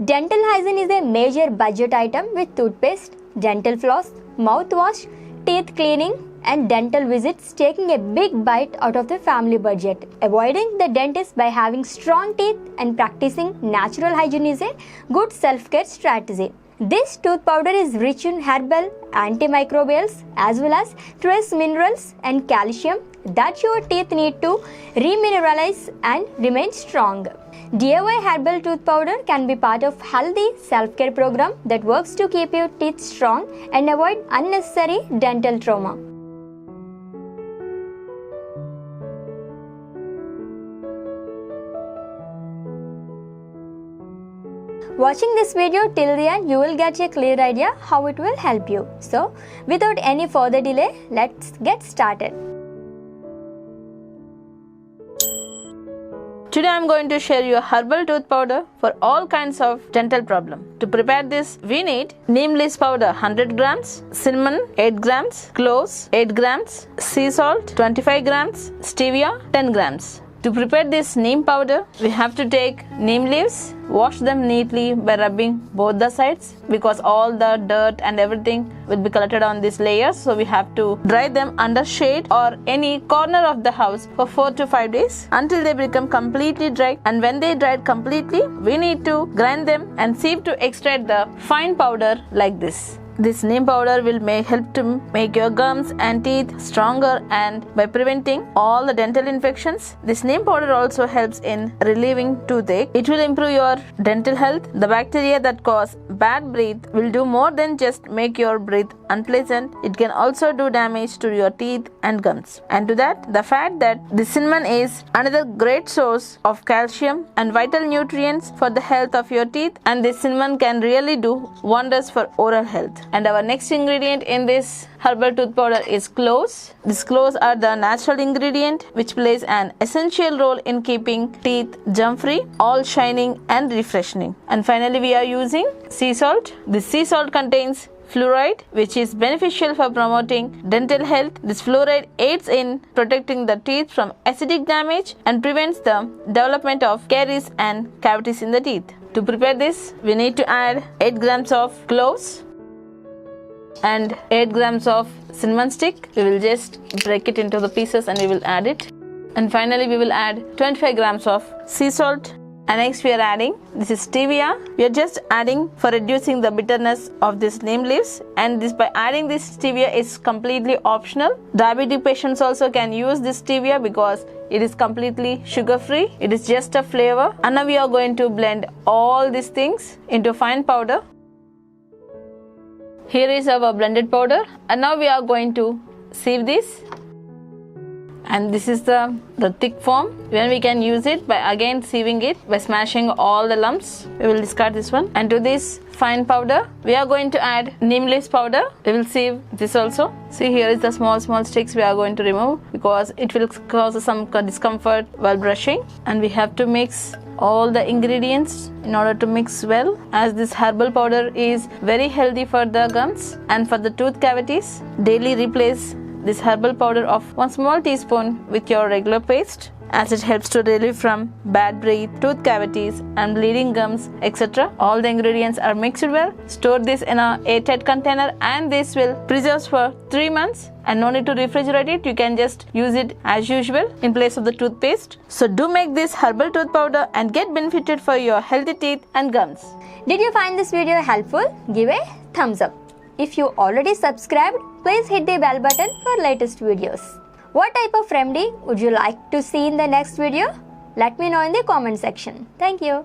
Dental hygiene is a major budget item with toothpaste, dental floss, mouthwash, teeth cleaning, and dental visits taking a big bite out of the family budget. Avoiding the dentist by having strong teeth and practicing natural hygiene is a good self-care strategy. This tooth powder is rich in herbal, antimicrobials as well as trace minerals and calcium that your teeth need to remineralize and remain strong. DIY herbal tooth powder can be part of healthy self-care program that works to keep your teeth strong and avoid unnecessary dental trauma. Watching this video till the end, you will get a clear idea how it will help you. So, without any further delay, let's get started. Today I am going to share you a herbal tooth powder for all kinds of dental problem. To prepare this, we need neem leaf powder 100 grams, cinnamon 8 grams, cloves 8 grams, sea salt 25 grams, stevia 10 grams. To prepare this neem powder, we have to take neem leaves, wash them neatly by rubbing both the sides because all the dirt and everything will be collected on these layers. So we have to dry them under shade or any corner of the house for 4 to 5 days until they become completely dry. And when they dried completely, we need to grind them and sieve to extract the fine powder like this. This neem powder will help to make your gums and teeth stronger, and by preventing all the dental infections. This neem powder also helps in relieving toothache. It will improve your dental health. The bacteria that cause bad breath will do more than just make your breath unpleasant. It can also do damage to your teeth and gums. And to that, the fact that the cinnamon is another great source of calcium and vital nutrients for the health of your teeth, and this cinnamon can really do wonders for oral health. And our next ingredient in this herbal tooth powder is cloves. These cloves are the natural ingredient which plays an essential role in keeping teeth germ free, all shining and refreshing. And finally, we are using sea salt. This sea salt contains fluoride, which is beneficial for promoting dental health. This fluoride aids in protecting the teeth from acidic damage and prevents the development of caries and cavities in the teeth. To prepare this, we need to add 8 grams of cloves and 8 grams of cinnamon stick. We will just break it into the pieces and we will add it. And finally, we will add 25 grams of sea salt. And next we are adding, this is stevia. We are just adding for reducing the bitterness of this neem leaves, and this by adding this stevia is completely optional. Diabetic patients also can use this stevia because it is completely sugar free. It is just a flavor. And now we are going to blend all these things into fine powder. Here is our blended powder, and now we are going to sieve this. And this is the thick form when we can use it by again sieving it by smashing all the lumps. We will discard this one. And to this fine powder, we are going to add neem leaf powder. We will sieve this also. See, here is the small sticks we are going to remove because it will cause some discomfort while brushing. And we have to mix all the ingredients in order to mix well, as this herbal powder is very healthy for the gums and for the tooth cavities. Daily replace this herbal powder of 1 small teaspoon with your regular paste, as it helps to relieve from bad breath, tooth cavities and bleeding gums, etc. All the ingredients are mixed well. Store this in a airtight container, and this will preserve for 3 months, and no need to refrigerate it. You can just use it as usual in place of the toothpaste. So do make this herbal tooth powder and get benefited for your healthy teeth and gums. Did you find this video helpful? Give a thumbs up. If you already subscribed, please hit the bell button for latest videos. What type of remedy would you like to see in the next video? Let me know in the comment section. Thank you.